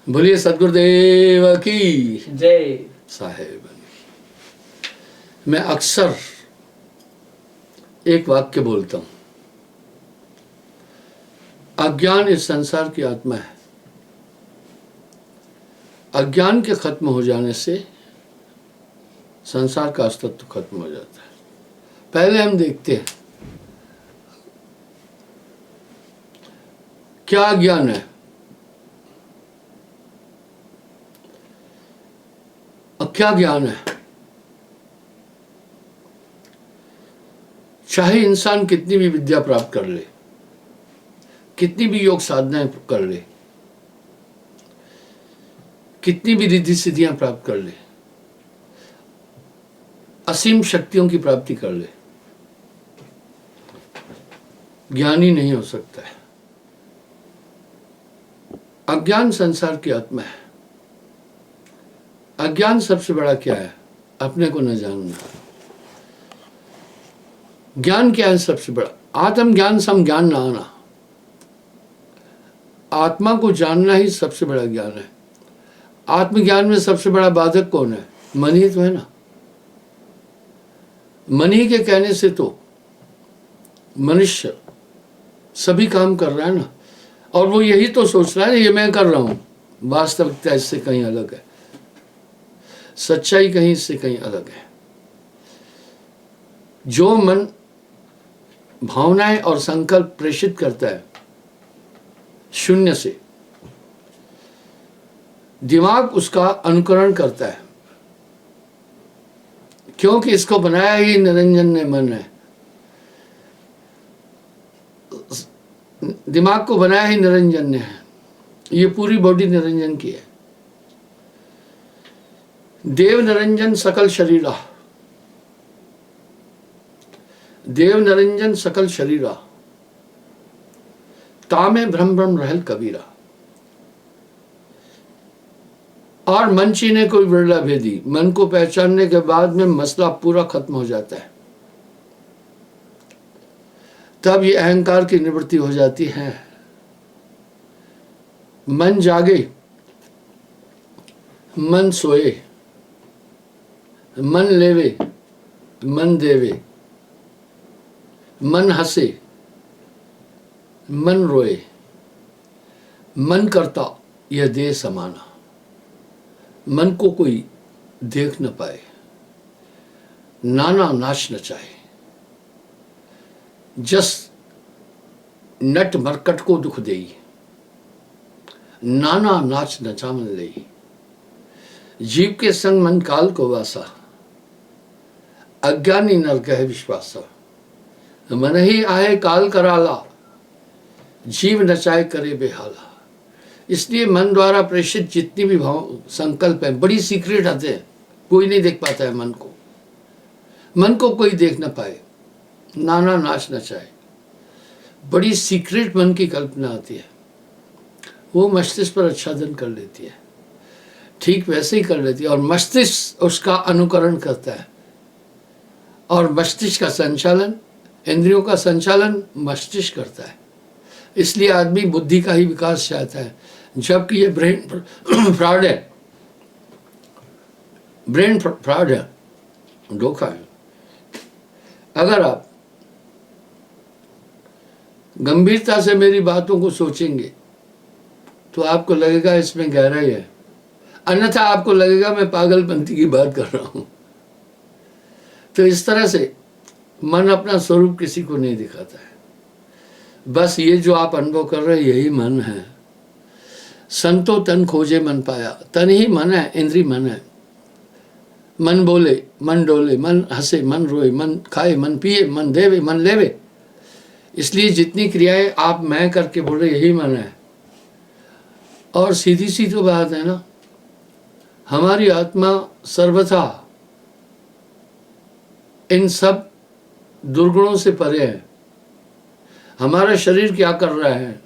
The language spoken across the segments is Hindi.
बोलिए सदगुरुदेव की जय। साहेब। मैं अक्सर एक वाक्य बोलता हूं, अज्ञान इस संसार की आत्मा है। अज्ञान के खत्म हो जाने से संसार का अस्तित्व खत्म हो जाता है। पहले हम देखते हैं क्या अज्ञान है और क्या ज्ञान है। चाहे इंसान कितनी भी विद्या प्राप्त कर ले, कितनी भी योग साधनाएं कर ले, कितनी भी रिद्धि सिद्धियां प्राप्त कर ले, असीम शक्तियों की प्राप्ति कर ले, ज्ञानी नहीं हो सकता है। अज्ञान संसार की आत्मा है। अज्ञान सबसे बड़ा क्या है? अपने को न जानना। ज्ञान क्या है? सबसे बड़ा आत्म ज्ञान सम ज्ञान न आना। आत्मा को जानना ही सबसे बड़ा ज्ञान है। आत्मज्ञान में सबसे बड़ा बाधक कौन है? मन ही तो है ना। मन ही के कहने से तो मनुष्य सभी काम कर रहा है ना, और वो यही तो सोच रहा है ये मैं कर रहा हूं। वास्तविकता इससे कहीं अलग है, सच्चाई कहीं इससे कहीं अलग है। जो मन भावनाएं और संकल्प प्रेषित करता है शून्य से, दिमाग उसका अनुकरण करता है, क्योंकि इसको बनाया ही निरंजन ने मन है। दिमाग को बनाया ही निरंजन ने है। ये पूरी बॉडी निरंजन की है। देव निरंजन सकल शरीरा, देव निरंजन सकल शरीरा, तामे भ्रम भ्रम रहल कबीरा। और मन चीने कोई बिरला भेदी। मन को पहचानने के बाद में मसला पूरा खत्म हो जाता है। तब ये अहंकार की निवृत्ति हो जाती है। मन जागे, मन सोए, मन लेवे, मन देवे, मन हंसे, मन रोए, मन करता यह देह समाना। मन को कोई देख न पाए, नाना नाच नचाए। जस नट मरकट को दुख देई, नाना नाच नचावन लेई। जीव के संग मन काल को वासा, अज्ञानी नर कह विश्वासा। मन ही आए काल कराला, जीव नचाए करे बेहाला। इसलिए मन द्वारा प्रेषित जितनी भी भाव संकल्प है बड़ी सीक्रेट आते हैं। कोई नहीं देख पाता है मन को। मन को कोई देख ना पाए, नाना नाच नचाए। बड़ी सीक्रेट मन की कल्पना आती है। वो मस्तिष्क पर आच्छादन कर लेती है, ठीक वैसे ही कर लेती है, और मस्तिष्क उसका अनुकरण करता है। और मस्तिष्क का संचालन, इंद्रियों का संचालन मस्तिष्क करता है। इसलिए आदमी बुद्धि का ही विकास चाहता है, जबकि ये ब्रेन फ्रॉड है। ब्रेन फ्रॉड है, धोखा है। अगर आप गंभीरता से मेरी बातों को सोचेंगे तो आपको लगेगा इसमें गहराई है, अन्यथा आपको लगेगा मैं पागलपंती की बात कर रहा हूं। तो इस तरह से मन अपना स्वरूप किसी को नहीं दिखाता है। बस ये जो आप अनुभव कर रहे हैं यही मन है। संतो तन खोजे मन पाया। तन ही मन है, इंद्री मन है। मन बोले, मन डोले, मन हंसे, मन रोए, मन खाए, मन पिए, मन देवे, मन लेवे। इसलिए जितनी क्रियाएं आप मैं करके बोल रहे यही मन है। और सीधी सी तो बात है ना, हमारी आत्मा सर्वथा इन सब दुर्गुणों से परे है। हमारा शरीर क्या कर रहा है?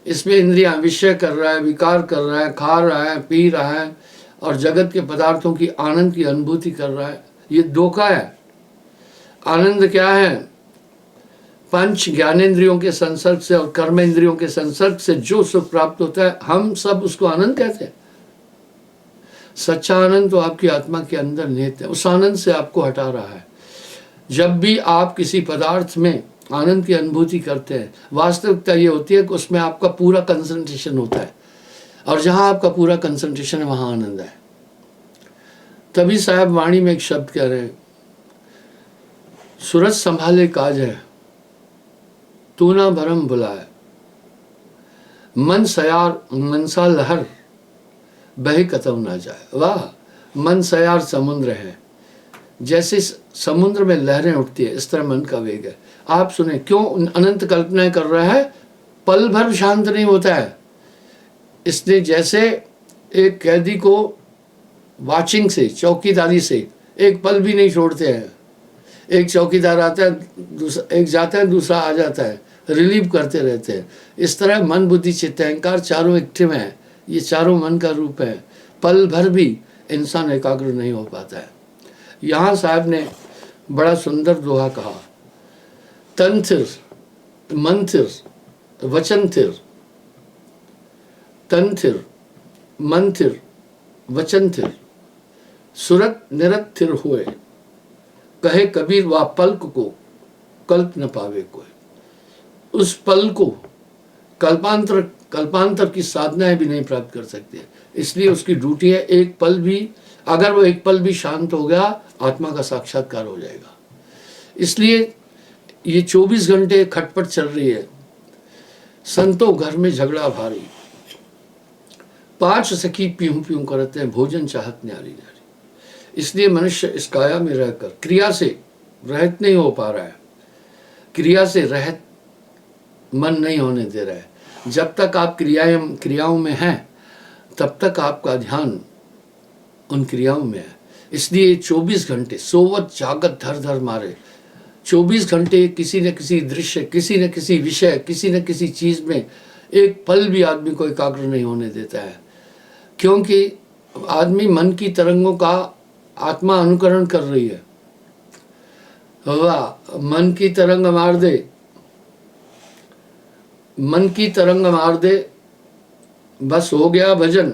इसमें इंद्रियां विषय कर रहा है, विकार कर रहा है, खा रहा है, पी रहा है, और जगत के पदार्थों की आनंद की अनुभूति कर रहा है। ये धोखा है। आनंद क्या है? पंच ज्ञानेंद्रियों के संसर्ग से और कर्मेंद्रियों के संसर्ग से जो सुख प्राप्त होता है, हम सब उसको आनंद कहते हैं। सच्चा आनंद तो आपकी आत्मा के अंदर निहित है, उस आनंद से आपको हटा रहा है। जब भी आप किसी पदार्थ में आनंद की अनुभूति करते हैं, वास्तविकता ये होती है कि उसमें आपका पूरा कंसंट्रेशन होता है, और जहाँ आपका पूरा कंसंट्रेशन है वहाँ आनंद है। तभी साहब वाणी में एक शब्द कह रहे हैं, सूरज संभाले काज है तू ना भरम बुलाए, मन सयार मनसा लहर बहे कतव ना जाए। वाह, मन सयार समुद्र है, जैसे समुद्र में लहरें उठती है इस तरह मन का वेग है। आप सुने क्यों अनंत कल्पनाएं कर रहा है, पल भर शांत नहीं होता है। इसने जैसे एक कैदी को वाचिंग से, चौकीदारी से एक पल भी नहीं छोड़ते हैं। एक चौकीदार आता है, दूसरा एक जाता है, दूसरा आ जाता है, रिलीव करते रहते हैं। इस तरह मन बुद्धि चित्त अहंकार चारों एक्टिव हैं, ये चारों मन का रूप है। पल भर भी इंसान एकाग्र नहीं हो पाता है। यहाँ साहब ने बड़ा सुंदर दोहा कहा, तन थिर मन थिर वचन थिर, तन थिर मन थिर वचन थिर, सुरत निरत थिर हुए, कहे कबीर वा पल्क को कल्प न पावे कोई। उस पल को कल्पांतर की साधनाएं भी नहीं प्राप्त कर सकते, इसलिए उसकी ड्यूटी है एक पल भी, अगर वो एक पल भी शांत हो गया आत्मा का साक्षात्कार हो जाएगा। इसलिए ये 24 घंटे खटपट चल रही है। संतों घर में झगड़ा भारी, 5 सखी पीहू पीहू करते हैं, भोजन चाहत न्यारी न्यारी। इसलिए मनुष्य इस काया में रहकर क्रिया से रहित नहीं हो पा रहा है, क्रिया से रहित मन नहीं होने दे रहा है। जब तक आप क्रियाओं में हैं तब तक आपका ध्यान उन क्रियाओं में है। इसलिए 24 घंटे सोवत जागत धर धर मारे, 24 घंटे किसी न किसी दृश्य, किसी न किसी विषय, किसी न किसी चीज में एक पल भी आदमी को एकाग्र नहीं होने देता है। क्योंकि आदमी मन की तरंगों का आत्मा अनुकरण कर रही है। वाह, मन की तरंग मार दे, मन की तरंग मार दे, बस हो गया भजन।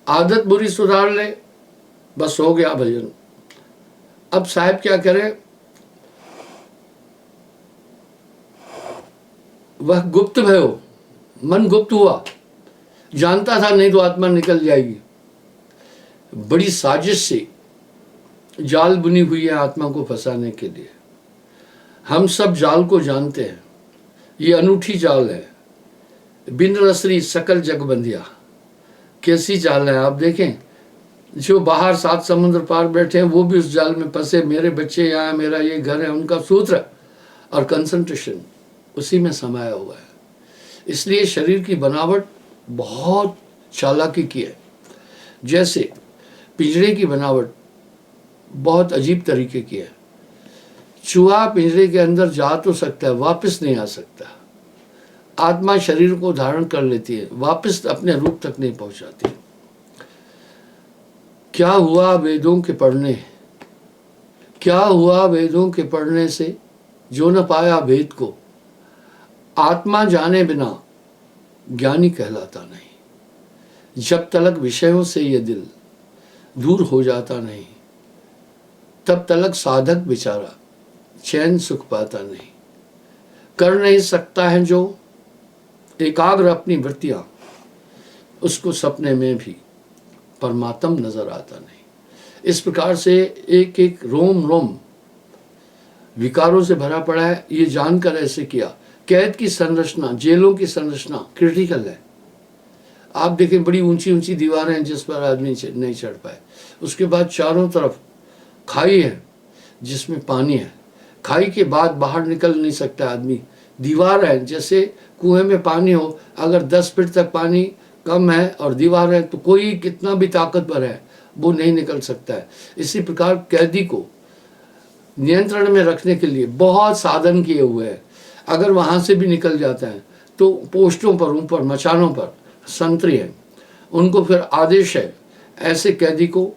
आदत बुरी सुधार ले, बस हो गया भजन। अब साहब क्या करें, वह गुप्त भयो, मन गुप्त हुआ, जानता था नहीं तो आत्मा निकल जाएगी। बड़ी साजिश से जाल बुनी हुई है आत्मा को फंसाने के लिए। हम सब जाल को जानते हैं, ये अनूठी जाल है, बिन रसरी सकल जग बंधिया। कैसी जाल है आप देखें, जो बाहर 7 समुद्र पार बैठे हैं वो भी उस जाल में फंसे। मेरे बच्चे यहाँ, मेरा ये घर है, उनका सूत्र और कंसंट्रेशन उसी में समाया हुआ है। इसलिए शरीर की बनावट बहुत चालाकी की है। जैसे पिंजरे की बनावट बहुत अजीब तरीके की है। चूहा पिंजरे के अंदर जा तो सकता है, वापस नहीं आ सकता। आत्मा शरीर को धारण कर लेती है, वापस अपने रूप तक नहीं पहुंचाती। क्या हुआ वेदों के पढ़ने, क्या हुआ वेदों के पढ़ने से, जो न पाया भेद को। आत्मा जाने बिना ज्ञानी कहलाता नहीं। जब तलक विषयों से ये दिल दूर हो जाता नहीं, तब तलक साधक बेचारा चैन सुख पाता नहीं। कर नहीं सकता है जो एकाग्र अपनी वृत्तियां, उसको सपने में भी परमात्म नजर आता नहीं। इस प्रकार से एक एक रोम रोम विकारों से भरा पड़ा है। ये जानकर ऐसे किया। कैद की संरचना, जेलों की संरचना क्रिटिकल है। आप देखें बड़ी ऊंची ऊंची दीवारें हैं जिस पर आदमी नहीं चढ़ पाए। उसके बाद चारों तरफ खाई है जिसमें पानी है। खाई के बाद बाहर निकल नहीं सकता आदमी। दीवार है, जैसे कुएं में पानी हो, अगर 10 फीट तक पानी कम है और दीवार है तो कोई कितना भी ताकतवर है वो नहीं निकल सकता है। इसी प्रकार कैदी को नियंत्रण में रखने के लिए बहुत साधन किए हुए हैं। अगर वहाँ से भी निकल जाता है तो पोस्टों पर, ऊपर मचानों पर संतरी हैं, उनको फिर आदेश है ऐसे कैदी को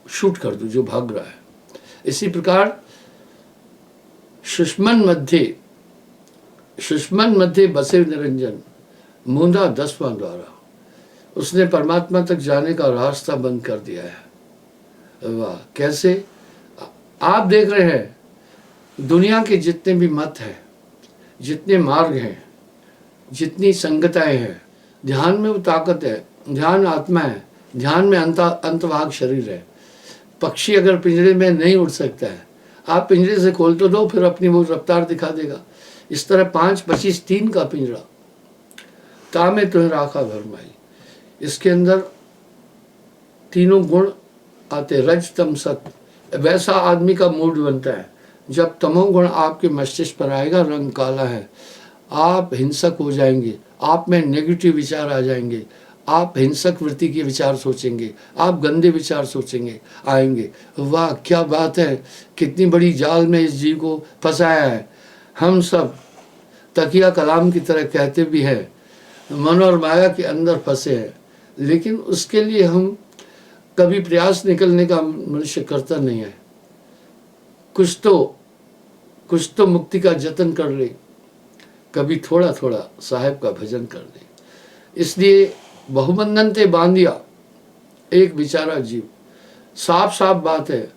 शूट कर दो जो भाग रहा है। इसी प्रकार सुषमन मध्ये बसे निरंजन, मूंदा 10वां द्वारा। उसने परमात्मा तक जाने का रास्ता बंद कर दिया है। वाह, कैसे? आप देख रहे हैं दुनिया के जितने भी मत हैं, जितने मार्ग हैं, जितनी संगताएं हैं, ध्यान में वो ताकत है, ध्यान आत्मा है, ध्यान में अंतभाग शरीर है। पक्षी अगर पिंजरे में नहीं उड़ सकता है, आप पिंजरे से खोल तो दो, फिर अपनी वो रफ्तार दिखा देगा। इस तरह 5, 25, 3 का पिंजरा, तामे तुम्हें राखा भरमाई। इसके अंदर तीनों गुण आते, रज तम सत। वैसा आदमी का मूड बनता है जब तमोगुण आपके मस्तिष्क पर आएगा, रंग काला है, आप हिंसक हो जाएंगे, आप में नेगेटिव विचार आ जाएंगे, आप हिंसक वृत्ति के विचार सोचेंगे, आप गंदे विचार सोचेंगे, आएंगे। वाह क्या बात है, कितनी बड़ी जाल में इस जीव को फंसाया है। हम सब तकिया कलाम की तरह कहते भी हैं, मन और माया के अंदर फंसे हैं, लेकिन उसके लिए हम कभी प्रयास निकलने का मनुष्य करता नहीं है। कुछ तो मुक्ति का जतन कर ले, कभी थोड़ा थोड़ा साहेब का भजन कर ले। इसलिए बहुबंधन ते बांधिया एक बेचारा जीव, साफ साफ बात है।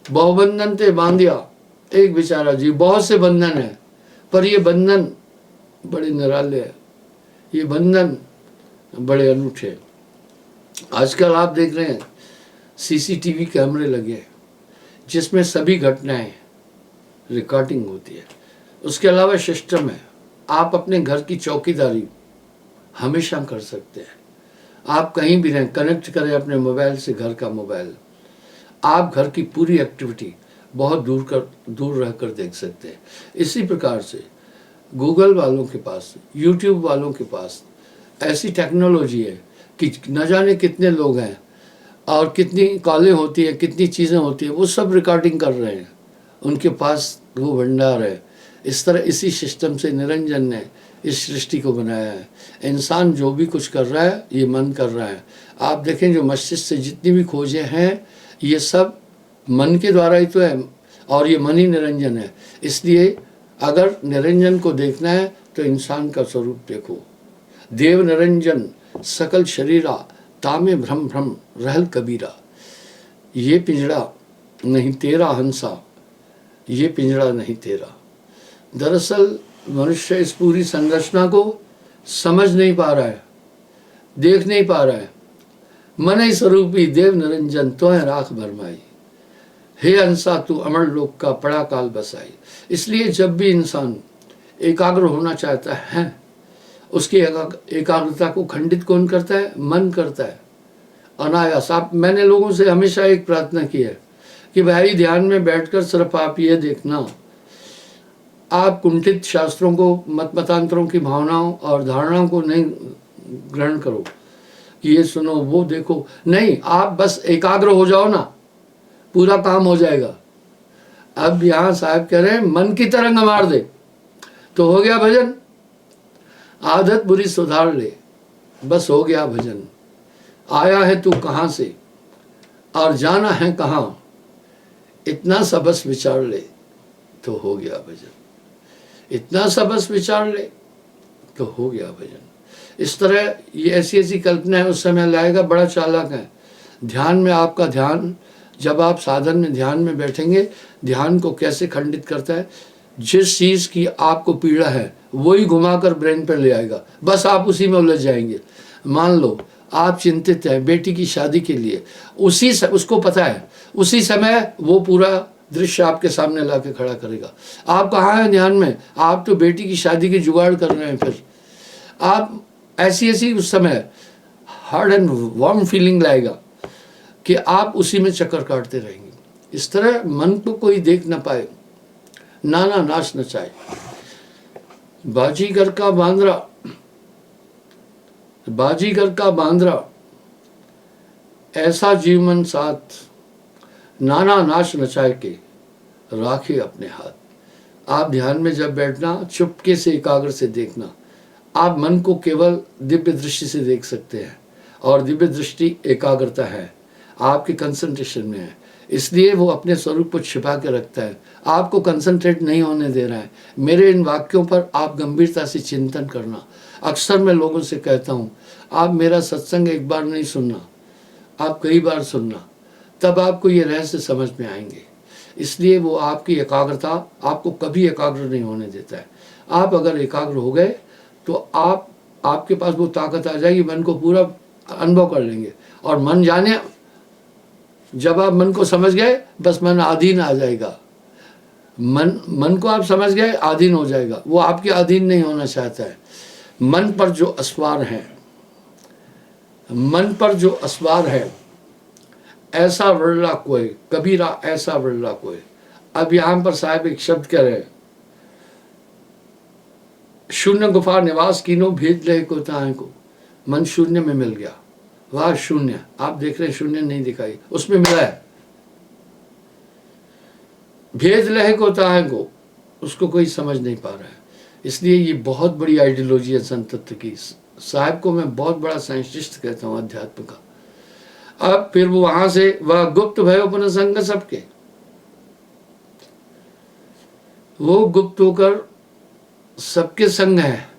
बहुबंधन ते बांधिया एक बेचारा जीव, बहुत से बंधन है, पर ये बंधन बड़े निराले हैं, ये बंधन बड़े अनूठे हैं। आजकल आप देख रहे हैं सीसीटीवी कैमरे लगे हैं, जिसमें सभी घटनाएं रिकॉर्डिंग होती है। उसके अलावा सिस्टम है, आप अपने घर की चौकीदारी हमेशा कर सकते हैं। आप कहीं भी रहें, कनेक्ट करें अपने मोबाइल से, घर का मोबाइल, आप घर की पूरी एक्टिविटी बहुत दूर रहकर देख सकते हैं। इसी प्रकार से गूगल वालों के पास, यूट्यूब वालों के पास ऐसी टेक्नोलॉजी है कि न जाने कितने लोग हैं और कितनी कॉलें होती हैं, कितनी चीज़ें होती हैं, वो सब रिकॉर्डिंग कर रहे हैं, उनके पास वो भंडार है। इस तरह इसी सिस्टम से निरंजन ने इस सृष्टि को बनाया है। इंसान जो भी कुछ कर रहा है, ये मन कर रहा है। आप देखें जो मस्तिष्क से जितनी भी खोजें हैं, ये सब मन के द्वारा ही तो है, और ये मन ही निरंजन है। इसलिए अगर निरंजन को देखना है तो इंसान का स्वरूप देखो। देव निरंजन सकल शरीरा, तामे भ्रम भ्रम रहल कबीरा। ये पिंजड़ा नहीं तेरा हंसा, ये पिंजड़ा नहीं तेरा। दरअसल मनुष्य इस पूरी संरचना को समझ नहीं पा रहा है, देख नहीं पा रहा है। मन ही स्वरूपी देव निरंजन तो है राख भरमाई, हे हंसा तू अमर लोक का पड़ा काल बसाई। इसलिए जब भी इंसान एकाग्र होना चाहता है, उसकी एकाग्रता को खंडित कौन करता है? मन करता है, अनायास। आप, मैंने लोगों से हमेशा एक प्रार्थना की है कि भाई ध्यान में बैठकर सिर्फ आप ये देखना, आप कुंठित शास्त्रों को, मतांतरों की भावनाओं और धारणाओं को नहीं ग्रहण करो कि ये सुनो वो देखो, नहीं, आप बस एकाग्र हो जाओ ना, पूरा काम हो जाएगा। अब यहाँ साहब कह रहे हैं मन की तरंग मार दे तो हो गया भजन, आदत बुरी सुधार ले बस हो गया भजन। आया है तू कहाँ से और जाना है कहाँ, इतना सा बस विचार ले तो हो गया भजन, इतना सा बस विचार ले तो हो गया भजन। इस तरह ये ऐसी ऐसी कल्पनाएं उस समय लाएगा, बड़ा चालाक है। ध्यान में आपका ध्यान, जब आप साधन में ध्यान में बैठेंगे, ध्यान को कैसे खंडित करता है, जिस चीज़ की आपको पीड़ा है वही घुमाकर ब्रेन पर ले आएगा, बस आप उसी में उलझ जाएंगे। मान लो आप चिंतित हैं बेटी की शादी के लिए, उसको पता है उसी समय वो पूरा दृश्य आपके सामने ला के खड़ा करेगा। आप कहाँ हैं ध्यान में? आप तो बेटी की शादी की जुगाड़ कर रहे हैं। फिर आप ऐसी उस समय हार्ड एंड वार्म फीलिंग लाएगा कि आप उसी में चक्कर काटते रहेंगे। इस तरह मन को कोई देख ना पाए, नाना नाच नचाए। बाजीगर का बांद्रा ऐसा जीवन साथ, नाना नाच नचाए के राखे अपने हाथ। आप ध्यान में जब बैठना, चुपके से एकाग्र से देखना, आप मन को केवल दिव्य दृष्टि से देख सकते हैं, और दिव्य दृष्टि एकाग्रता है, आपके कंसंट्रेशन में है। इसलिए वो अपने स्वरूप को छिपा के रखता है, आपको कंसंट्रेट नहीं होने दे रहा है। मेरे इन वाक्यों पर आप गंभीरता से चिंतन करना। अक्सर मैं लोगों से कहता हूँ, आप मेरा सत्संग एक बार नहीं सुनना, आप कई बार सुनना, तब आपको ये रहस्य समझ में आएंगे। इसलिए वो आपकी एकाग्रता आपको कभी एकाग्र नहीं होने देता है। आप अगर एकाग्र हो गए तो आपके पास वो ताकत आ जाएगी, मन को पूरा अनुभव कर लेंगे। और मन जाने, जब आप मन को समझ गए, बस मन अधीन आ जाएगा। मन को आप समझ गए, अधीन हो जाएगा। वो आपके अधीन नहीं होना चाहता है। मन पर जो असवार है, मन पर जो असवार है, ऐसा विरला कोई, कबीरा ऐसा विरला कोई। अब यहां पर साहब एक शब्द कह रहे हैं, शून्य गुफा निवास कीनो भेद रहे को ताए को। मन शून्य में मिल गया। वह शून्य, आप देख रहे हैं शून्य नहीं दिखाई, उसमें मिला है। भेद लहे को ताए को, उसको कोई समझ नहीं पा रहा है। इसलिए ये बहुत बड़ी आइडियोलॉजी है संत तत्व की। साहब को मैं बहुत बड़ा साइंटिस्ट कहता हूँ अध्यात्म का। अब फिर वो वहां से वह गुप्त भयो पुनः संग सबके, वो गुप्त होकर सबके संग है।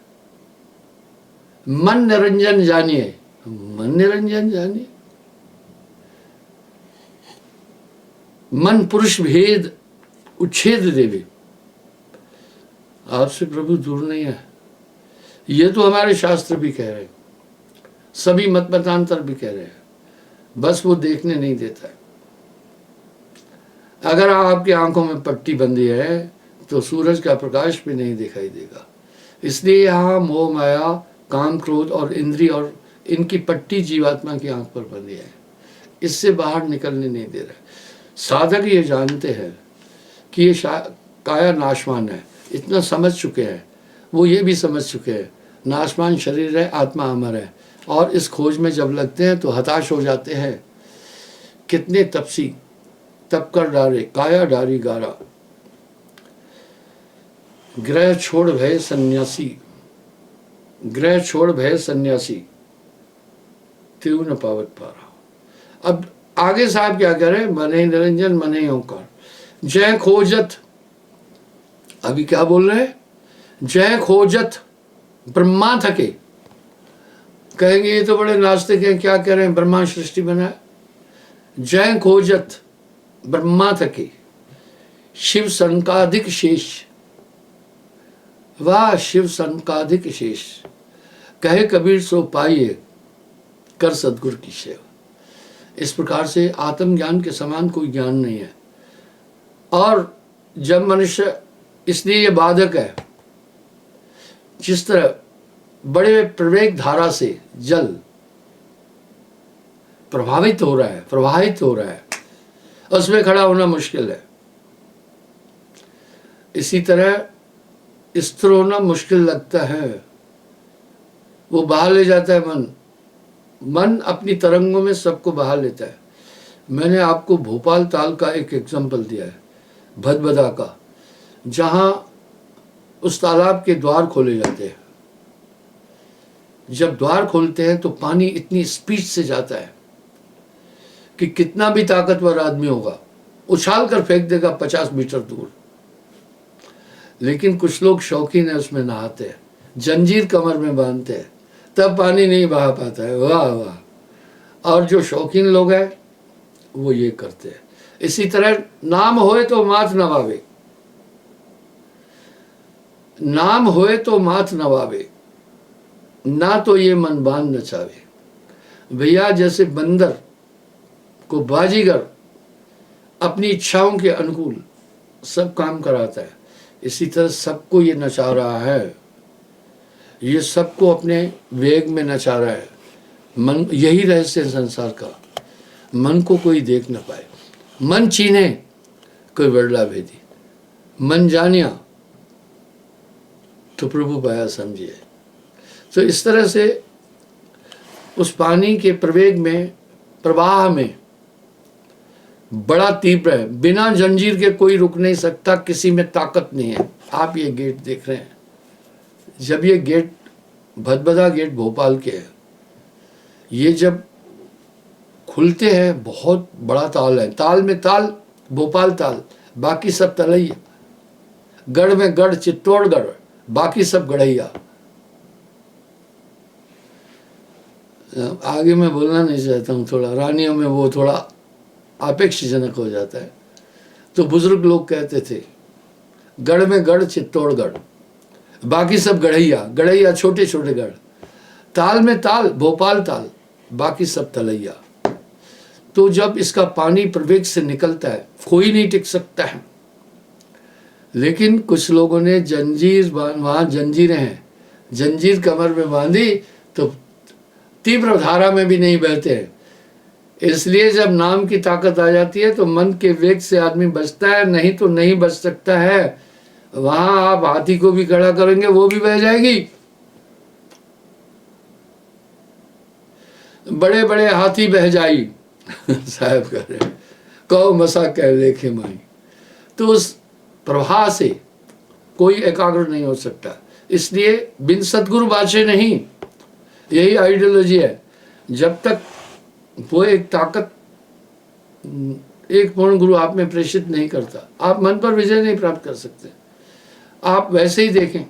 मन निरंजन जानिए, मन निरंजन जानिए। मन पुरुष भेद उच्छेद देवे, आपसे प्रभु दूर नहीं है। ये तो हमारे शास्त्र भी कह रहे हैं, सभी मत मतांतर भी कह रहे हैं, बस वो देखने नहीं देता है। अगर आपकी आंखों में पट्टी बंधी है तो सूरज का प्रकाश भी नहीं दिखाई देगा। इसलिए यहाँ मोह माया काम क्रोध और इंद्रिय और इनकी पट्टी जीवात्मा की आंख पर बंधी है, इससे बाहर निकलने नहीं दे रहा। साधक ये जानते हैं कि ये काया नाशवान है, इतना समझ चुके हैं। वो ये भी समझ चुके हैं नाशवान शरीर है, आत्मा अमर है। और इस खोज में जब लगते हैं तो हताश हो जाते हैं। कितने तपसी तप कर डारे काया डारी गारा, ग्रह छोड़ भय सन्यासी, ग्रह छोड़ भय सन्यासी तिरु न पावत पारा। अब आगे साहब क्या कह रहे हैं, मन ही निरंजन मन ही ओंकार जय खोजत। अभी क्या बोल रहे हैं, जय खोजत ब्रह्मा थके। कहेंगे ये तो बड़े नास्तिक हैं, क्या कह रहे हैं, ब्रह्मा सृष्टि बनाए। जय खोजत ब्रह्मा थके शिव संकाधिक शेष, वाह शिव संकाधिक शेष। कहे कबीर सो पाइए कर सदगुरु की सेवा। इस प्रकार से आत्मज्ञान के समान कोई ज्ञान नहीं है। और जब मनुष्य, इसलिए ये बाधक है, जिस तरह बड़े प्रवेग धारा से जल प्रभावित हो रहा है, प्रवाहित हो रहा है, उसमें खड़ा होना मुश्किल है। इसी तरह स्थिर होना मुश्किल लगता है, वो बहा ले जाता है मन। मन अपनी तरंगों में सबको बहा लेता है। मैंने आपको भोपाल ताल का एक एग्जाम्पल दिया है, भदभदा का, जहां उस तालाब के द्वार खोले जाते हैं। जब द्वार खोलते हैं तो पानी इतनी स्पीड से जाता है कि कितना भी ताकतवर आदमी होगा उछाल कर फेंक देगा 50 मीटर दूर। लेकिन कुछ लोग शौकीन है, उसमें नहाते हैं, जंजीर कमर में बांधते हैं, तब पानी नहीं बहा पाता है। वाह वाह। और जो शौकीन लोग हैं वो ये करते हैं। इसी तरह नाम होए तो माथ नवावे, नाम होए तो माथ नवावे, ना तो ये मन बांध नचावे। भैया जैसे बंदर को बाजीगर अपनी इच्छाओं के अनुकूल सब काम कराता है, इसी तरह सबको ये नचा रहा है, ये सबको अपने वेग में नचा रहा है। मन, यही रहस्य संसार का, मन को कोई देख न पाए। मन चीने कोई वर्ला भेदी, मन जानिया तो प्रभु पाया समझिए। तो इस तरह से उस पानी के प्रवेग में, प्रवाह में बड़ा तीव्र है, बिना जंजीर के कोई रुक नहीं सकता, किसी में ताकत नहीं है। आप ये गेट देख रहे हैं, जब ये गेट भदभदा गेट भोपाल के है, ये जब खुलते हैं, बहुत बड़ा ताल है। ताल में ताल, भोपाल ताल, बाकी सब तलैया। गढ़ में गढ़, चित्तौड़गढ़, बाकी सब गढ़ैया। आगे मैं बोलना नहीं चाहता हूँ, थोड़ा रानियों में वो थोड़ा आपेक्षजनक हो जाता है। तो बुजुर्ग लोग कहते थे गढ़ में गढ़, चित्तौड़गढ़, बाकी सब गढ़ैया। गढ़ैया छोटे छोटे गढ़। ताल में ताल, भोपाल ताल, बाकी सब तलैया। तो जब इसका पानी प्रवेग से निकलता है, कोई नहीं टिक सकता है। लेकिन कुछ लोगों ने जंजीर, वहाँ जंजीरें हैं, जंजीर कमर में बांधी तो तीव्र धारा में भी नहीं बहते हैं। इसलिए जब नाम की ताकत आ जाती है तो मन के वेग से आदमी बचता है, नहीं तो नहीं बच सकता है। वहां आप हाथी को भी खड़ा करेंगे, वो भी बह जाएगी। बड़े बड़े हाथी बह जाई साहब कह रहे, कहो मसा कह लेखे माई। तो उस प्रवाह से कोई एकाग्र नहीं हो सकता। इसलिए बिन सदगुरु बाचे नहीं, यही आइडियोलॉजी है। जब तक वो एक ताकत, एक पूर्ण गुरु आप में प्रेषित नहीं करता, आप मन पर विजय नहीं प्राप्त कर सकते। आप वैसे ही देखें,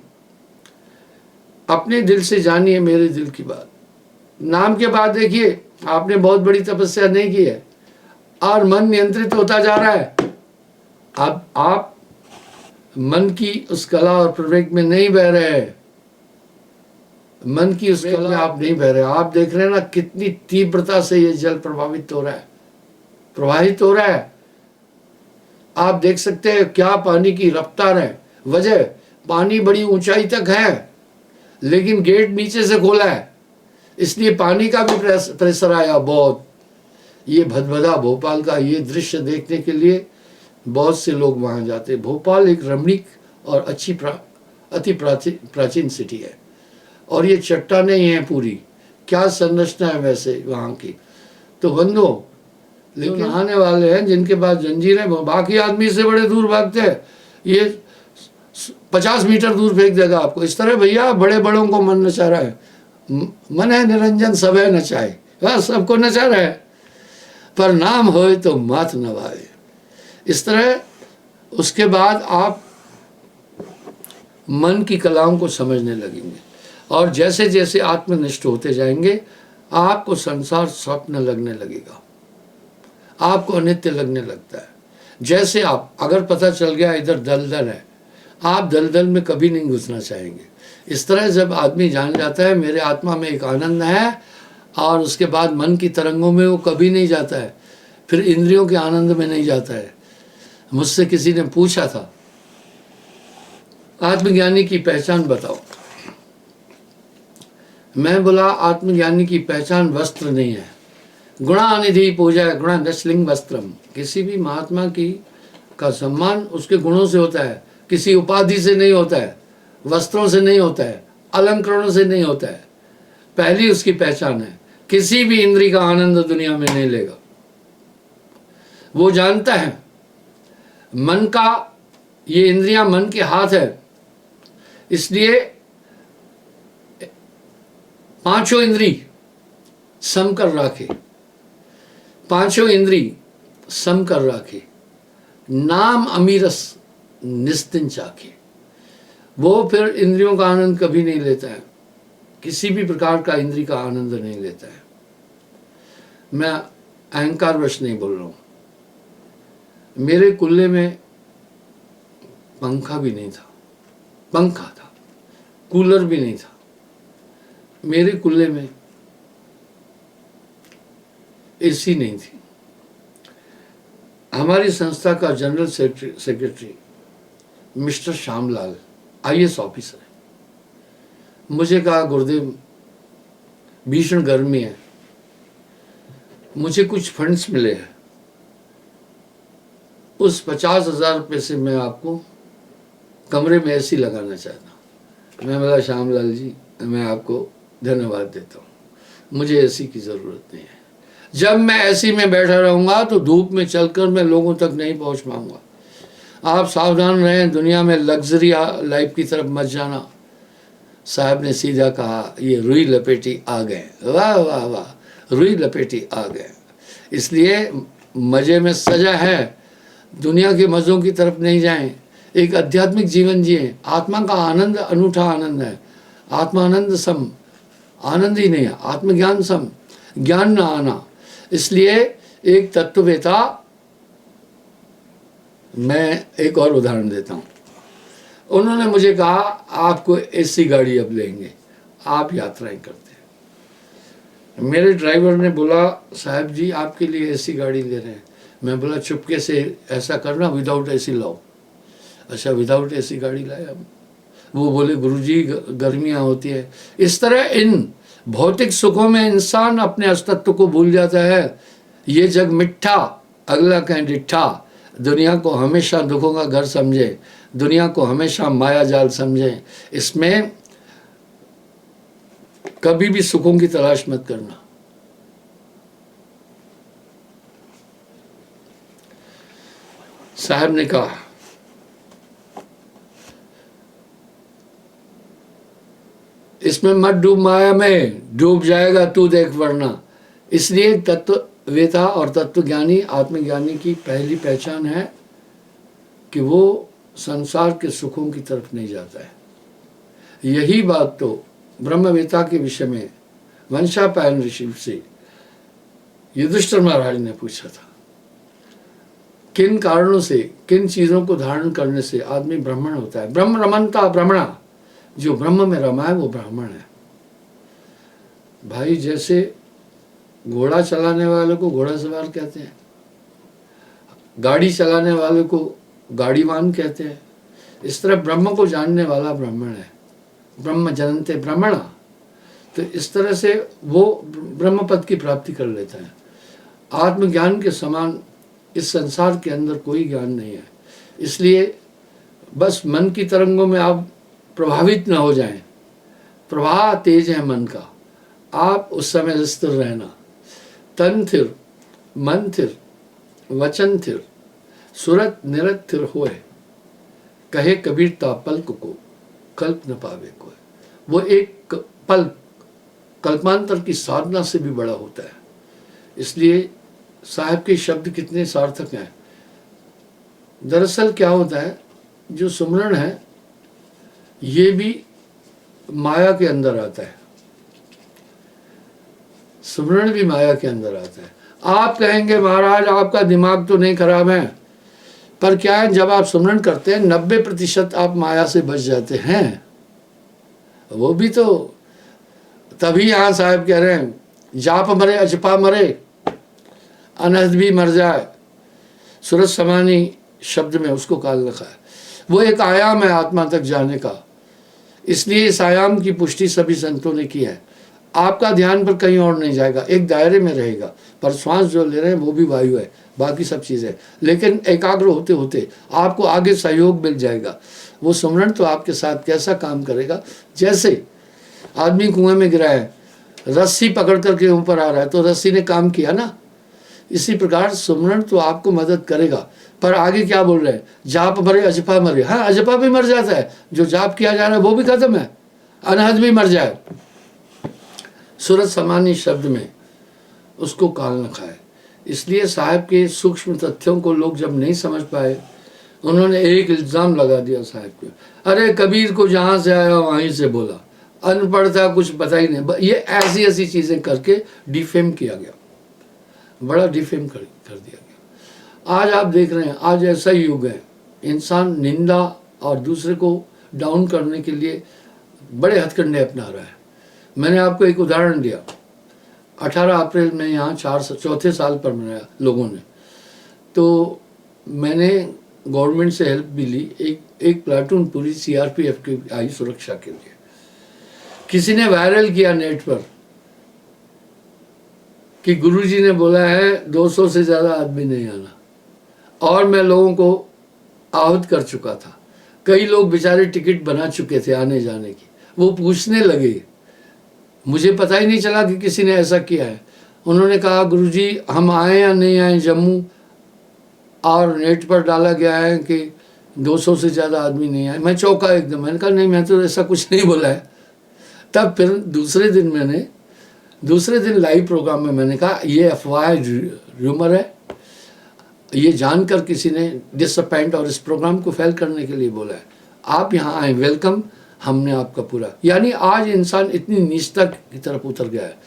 अपने दिल से जानिए मेरे दिल की बात। नाम के बाद देखिए, आपने बहुत बड़ी तपस्या नहीं की है और मन नियंत्रित होता जा रहा है। अब आप मन की उस कला और प्रवेग में नहीं बह रहे हैं। मन की उस कला में आप नहीं बह रहे। आप देख रहे हैं ना कितनी तीव्रता से ये जल प्रभावित हो रहा है, प्रवाहित हो रहा है। आप देख सकते हैं क्या पानी की रफ्तार है। वजह, पानी बड़ी ऊंचाई तक है लेकिन गेट नीचे से खोला है, इसलिए पानी का भी प्रेशर आया बहुत। ये भदभदा भोपाल का ये दृश्य देखने के लिए बहुत से लोग वहां जाते। भोपाल एक रमणीक और अच्छी अति प्राचीन सिटी है और ये चट्टानें ही हैं पूरी। क्या संरचना है वैसे वहाँ की। तो बंधो, लेकिन नहाने वाले हैं जिनके पास जंजीरें, बाकी आदमी से बड़े दूर भागते हैं। ये 50 मीटर दूर फेंक देगा आपको। इस तरह भैया बड़े बड़ों को मन नचा रहा है। मन है निरंजन सब है नचाए, बस सबको नचा रहा है, पर नाम होए तो मात नवाए। इस तरह उसके बाद आप मन की कलाओं को समझने लगेंगे और जैसे जैसे आत्मनिष्ठ होते जाएंगे आपको संसार स्वप्न लगने लगेगा, आपको अनित्य लगने लगता है। जैसे आप, अगर पता चल गया इधर दलदल है, आप दलदल में कभी नहीं घुसना चाहेंगे। इस तरह जब आदमी जान जाता है मेरे आत्मा में एक आनंद है और उसके बाद मन की तरंगों में वो कभी नहीं जाता है, फिर इंद्रियों के आनंद में नहीं जाता है। मुझसे किसी ने पूछा था आत्मज्ञानी की पहचान बताओ। मैं बोला आत्मज्ञानी की पहचान वस्त्र नहीं है। गुणानिधि पूजा गुणा नश्लिंग वस्त्रम। किसी भी महात्मा की का सम्मान उसके गुणों से होता है, किसी उपाधि से नहीं होता है, वस्त्रों से नहीं होता है, अलंकरणों से नहीं होता है। पहली उसकी पहचान है। किसी भी इंद्री का आनंद दुनिया में नहीं लेगा। वो जानता है मन का, ये इंद्रियां मन के हाथ है, इसलिए पांचों इंद्री सम कर राखे, पांचों इंद्री सम कर राखे, नाम अमीरस निस्तिन चाखे। वो फिर इंद्रियों का आनंद कभी नहीं लेता है, किसी भी प्रकार का इंद्री का आनंद नहीं लेता है। मैं अहंकारवश नहीं बोल रहा हूँ। मेरे कुल्ले में पंखा भी नहीं था, पंखा था, कूलर भी नहीं था। मेरे कुल्ले में एसी नहीं थी। हमारी संस्था का general secretary mister Shyamlal IAS officer है। मुझे कहा गुरुदेव भीषण गर्मी है, मुझे कुछ फंड्स मिले हैं, उस 50,000 रुपये से मैं आपको कमरे में एसी लगाना चाहता हूँ। मैं बोला श्यामलाल जी मैं आपको धन्यवाद देता हूँ, मुझे एसी की ज़रूरत नहीं है। जब मैं एसी में बैठा रहूँगा तो धूप में चलकर मैं लोगों तक नहीं पहुँच पाऊँगा। आप सावधान रहें, दुनिया में लग्जरी लाइफ की तरफ मत जाना। साहब ने सीधा कहा ये रुई लपेटी आ गए। वाह वाह वाह, रुई लपेटी आ गए। इसलिए मज़े में सजा है, दुनिया के मज़ों की तरफ नहीं जाएं, एक आध्यात्मिक जीवन जिए। आत्मा का आनंद अनूठा आनंद है, आत्मा आनंद सम, आनंद ही नहीं है, आत्मज्ञान सम, ज्ञान न आना। इसलिए एक तत्ववेता, मैं एक और उदाहरण देता हूँ। उन्होंने मुझे कहा आपको एसी गाड़ी अब लेंगे, आप यात्राएं करते हैं। मेरे ड्राइवर ने बोला साहब जी आपके लिए एसी गाड़ी ले रहे हैं। मैं बोला चुपके से ऐसा करना, विदाउट एसी लाओ। अच्छा विदाउट एसी गाड़ी लाया। वो बोले गुरुजी गर्मियाँ होती है। इस तरह इन भौतिक सुखों में इंसान अपने अस्तित्व को भूल जाता है। ये जग मिठा अगला कहीं डिठा, दुनिया को हमेशा दुखों का घर समझे, दुनिया को हमेशा माया जाल समझे। इसमें कभी भी सुखों की तलाश मत करना। साहब ने कहा इसमें मत डूब, माया में डूब जाएगा तू देख वरना। इसलिए तत्ववेता और तत्वज्ञानी आत्मज्ञानी की पहली पहचान है कि वो संसार के सुखों की तरफ नहीं जाता है। यही बात तो ब्रह्मवेता के विषय में वंशापायन ऋषि से युधिष्ठिर महाराज ने पूछा था, किन कारणों से, किन चीज़ों को धारण करने से आदमी ब्राह्मण होता है। ब्रह्म रमनता ब्राह्मणा, जो ब्रह्म में रमा है वो ब्राह्मण है। भाई जैसे घोड़ा चलाने वाले को घोड़ा सवार कहते हैं, गाड़ी चलाने वाले को गाड़ीवान कहते हैं, इस तरह ब्रह्म को जानने वाला ब्राह्मण है। ब्रह्म जनन्ते ब्राह्मणा, तो इस तरह से वो ब्रह्म पद की प्राप्ति कर लेता है। आत्मज्ञान के समान इस संसार के अंदर कोई ज्ञान नहीं है। इसलिए बस मन की तरंगों में आप प्रभावित न हो जाएं। प्रवाह तेज है मन का, आप उस समय स्थिर रहना। तन थिर, मन थिर, वचन थिर, सुरत निरत थिर होए, कहे कबीर ता पल्क को कल्प न पावे कोई। वो एक पल कल्पांतर की साधना से भी बड़ा होता है। इसलिए साहब के शब्द कितने सार्थक हैं। दरअसल क्या होता है, जो सुमरण है ये भी माया के अंदर आता है, सुमरण भी माया के अंदर आता है। आप कहेंगे महाराज आपका दिमाग तो नहीं खराब है, पर क्या है जब आप सुमरण करते हैं 90% आप माया से बच जाते हैं। वो भी तो तभी यहाँ साहब कह रहे हैं जाप मरे अजपा मरे अनहद भी मर जाए। सूरज समानी शब्द में उसको काल रखा है। वो एक आयाम है आत्मा तक जाने का। इसलिए इस आयाम की पुष्टि सभी संतों ने की है। आपका ध्यान पर कहीं और नहीं जाएगा, एक दायरे में रहेगा, पर श्वास जो ले रहे हैं वो भी वायु है, बाकी सब चीज़ें। लेकिन एकाग्र होते होते आपको आगे सहयोग मिल जाएगा। वो सुमरण तो आपके साथ कैसा काम करेगा, जैसे आदमी कुएं में गिरा है, रस्सी पकड़ करके ऊपर आ रहा है तो रस्सी ने काम किया ना। इसी प्रकार सुमरण तो आपको मदद करेगा, पर आगे क्या बोल रहे हैं, जाप मरे अजपा मरे। हाँ, अजपा भी मर जाता है, जो जाप किया जा रहा है वो भी खत्म है, अनहद भी मर जाए। सूरज समानी शब्द में उसको काल रखा है। इसलिए साहब के सूक्ष्म तथ्यों को लोग जब नहीं समझ पाए, उन्होंने एक इल्ज़ाम लगा दिया साहब को, अरे कबीर को जहाँ से आया वहीं से बोला, अनपढ़ था, कुछ पता ही नहीं। ये ऐसी ऐसी चीज़ें करके डिफेम किया गया, बड़ा डिफेम कर दिया गया। आज आप देख रहे हैं, आज ऐसा ही युग है, इंसान निंदा और दूसरे को डाउन करने के लिए बड़े हथकंडे अपना रहा है। मैंने आपको एक उदाहरण दिया, 18 अप्रैल में यहाँ चौथे साल पर मनाया लोगों ने, तो मैंने गवर्नमेंट से हेल्प भी ली। एक प्लाटून पूरी सीआरपीएफ की आई सुरक्षा के लिए। किसी ने वायरल किया नेट पर कि गुरुजी ने बोला है 200 से ज़्यादा आदमी नहीं आना, और मैं लोगों को आहूत कर चुका था। कई लोग बेचारे टिकट बना चुके थे आने जाने की, वो पूछने लगे, मुझे पता ही नहीं चला कि किसी ने ऐसा किया है। उन्होंने कहा गुरुजी हम आए या नहीं आए जम्मू, और नेट पर डाला गया है कि 200 से ज़्यादा आदमी नहीं आए। मैं चौंका एकदम, मैंने कहा नहीं, मैं तो ऐसा कुछ नहीं बोला है। तब फिर दूसरे दिन मैंने दूसरे दिन लाइव प्रोग्राम में मैंने कहा ये अफवाह र्यूमर है, ये जानकर किसी ने डिसअपॉइंट और इस प्रोग्राम को फेल करने के लिए बोला है। आप यहाँ आए, वेलकम, हमने आपका पूरा। यानी आज इंसान इतनी नीचता की तरफ उतर गया है,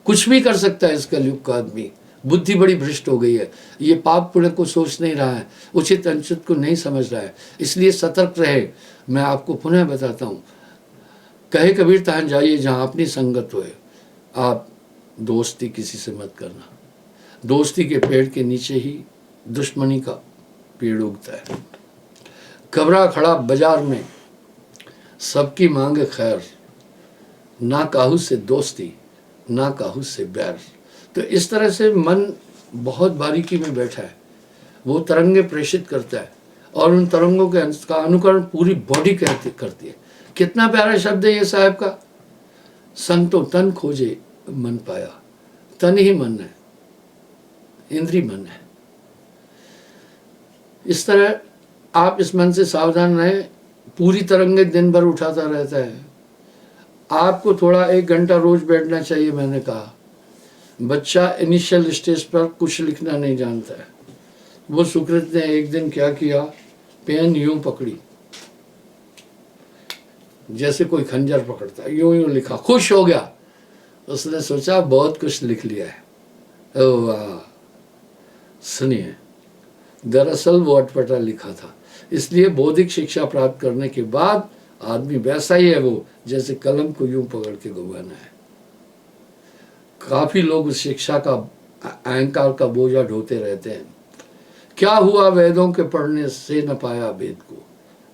कुछ भी कर सकता है इस कलयुग का आदमी। बुद्धि बड़ी भ्रष्ट हो गई है, ये पाप पुण्य को सोच नहीं रहा है, उचित अनुचित को नहीं समझ रहा है, इसलिए सतर्क रहे। मैं आपको पुनः बताता हूँ, कहे कबीर तहाँ जाइए जहाँ अपनी संगत होए। आप दोस्ती किसी से मत करना, दोस्ती के पेड़ के नीचे ही दुश्मनी का पेड़ उगता है। घबरा खड़ा बाजार में सबकी मांगे खैर, ना काहू से दोस्ती ना काहू से बैर। तो इस तरह से मन बहुत बारीकी में बैठा है, वो तरंगे प्रेषित करता है और उन तरंगों के का अनुकरण पूरी बॉडी करती है। कितना प्यारा शब्द है ये साहब का, संतो तन खोजे मन पाया। तन ही मन है, इंद्री मन है। इस तरह आप इस मन से सावधान रहें। पूरी तरंगे दिन भर उठाता रहता है, आपको थोड़ा 1 घंटा रोज बैठना चाहिए। मैंने कहा बच्चा इनिशियल स्टेज पर कुछ लिखना नहीं जानता है, वो सुकृत ने एक दिन क्या किया, पेन यूं पकड़ी जैसे कोई खंजर पकड़ता है, यूं यूं लिखा, खुश हो गया। उसने सोचा बहुत कुछ लिख लिया है। ओ वाह, सुनिए, दरअसल वो अटपटा लिखा था। इसलिए बौद्धिक शिक्षा प्राप्त करने के बाद आदमी वैसा ही है वो जैसे कलम को यूं पकड़ के घुमाना है। काफी लोग उस शिक्षा का अहंकार का बोझा ढोते रहते हैं। क्या हुआ वेदों के पढ़ने से न पाया वेद को,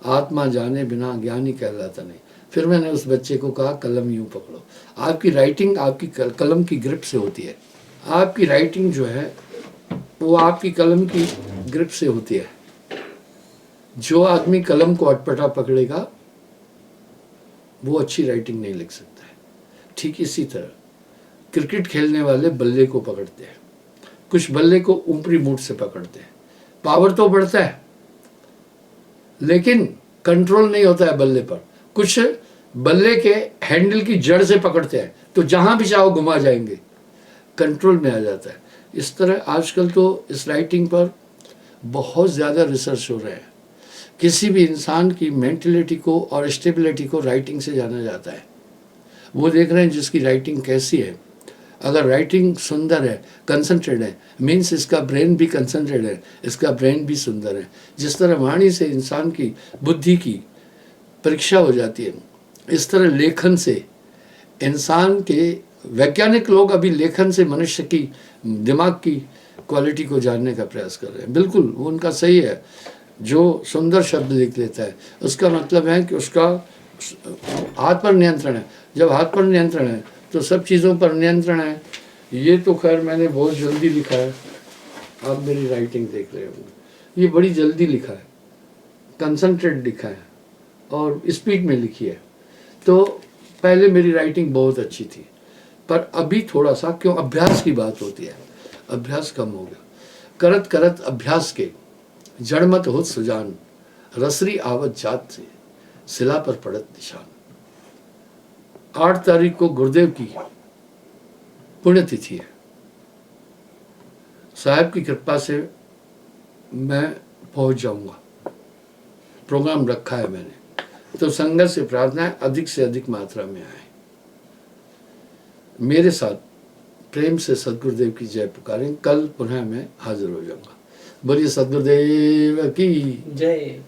आत्मा जाने बिना ज्ञानी कहलाता नहीं। फिर मैंने उस बच्चे को कहा कलम यूं पकड़ो। आपकी राइटिंग आपकी कलम की ग्रिप से होती है। आपकी राइटिंग जो है वो आपकी कलम की ग्रिप से होती है। जो आदमी कलम को अटपटा पकड़ेगा वो अच्छी राइटिंग नहीं लिख सकता है। ठीक इसी तरह क्रिकेट खेलने वाले बल्ले को पकड़ते हैं, कुछ बल्ले को ऊपरी मुठ से पकड़ते हैं, पावर तो बढ़ता है लेकिन कंट्रोल नहीं होता है बल्ले पर। कुछ बल्ले के हैंडल की जड़ से पकड़ते हैं तो जहां भी चाहो घुमा जाएंगे, कंट्रोल में आ जाता है। इस तरह आजकल तो इस राइटिंग पर बहुत ज़्यादा रिसर्च हो रहा है। किसी भी इंसान की मेंटलिटी को और स्टेबिलिटी को राइटिंग से जाना जाता है। वो देख रहे हैं जिसकी राइटिंग कैसी है। अगर राइटिंग सुंदर है, कंसंट्रेट है, मीन्स इसका ब्रेन भी कंसंट्रेट है, इसका ब्रेन भी सुंदर है। जिस तरह वाणी से इंसान की बुद्धि की परीक्षा हो जाती है, इस तरह लेखन से इंसान के, वैज्ञानिक लोग अभी लेखन से मनुष्य की दिमाग की क्वालिटी को जानने का प्रयास कर रहे हैं। बिल्कुल वो उनका सही है। जो सुंदर शब्द लिख लेता है उसका मतलब है कि उसका हाथ पर नियंत्रण है। जब हाथ पर नियंत्रण है तो सब चीज़ों पर नियंत्रण है। ये तो खैर मैंने बहुत जल्दी लिखा है, आप मेरी राइटिंग देख रहे होंगे, ये बड़ी जल्दी लिखा है, कंसंट्रेट लिखा है और स्पीड में लिखी है। तो पहले मेरी राइटिंग बहुत अच्छी थी, पर अभी थोड़ा सा, क्यों, अभ्यास की बात होती है, अभ्यास कम हो गया। करत करत अभ्यास के जड़मत होत सुजान, रसरी आवत जात से सिला पर पड़त निशान। 8 तारीख को गुरुदेव की पुण्यतिथि है। साहब की कृपा से मैं पहुंच जाऊंगा, प्रोग्राम रखा है मैंने। तो संगत से प्रार्थना है अधिक से अधिक मात्रा में आए, मेरे साथ प्रेम से सदगुरुदेव की जय पुकारें। कल पुनः मैं हाजिर हो जाऊंगा। बोलिए सदगुरुदेव की जय।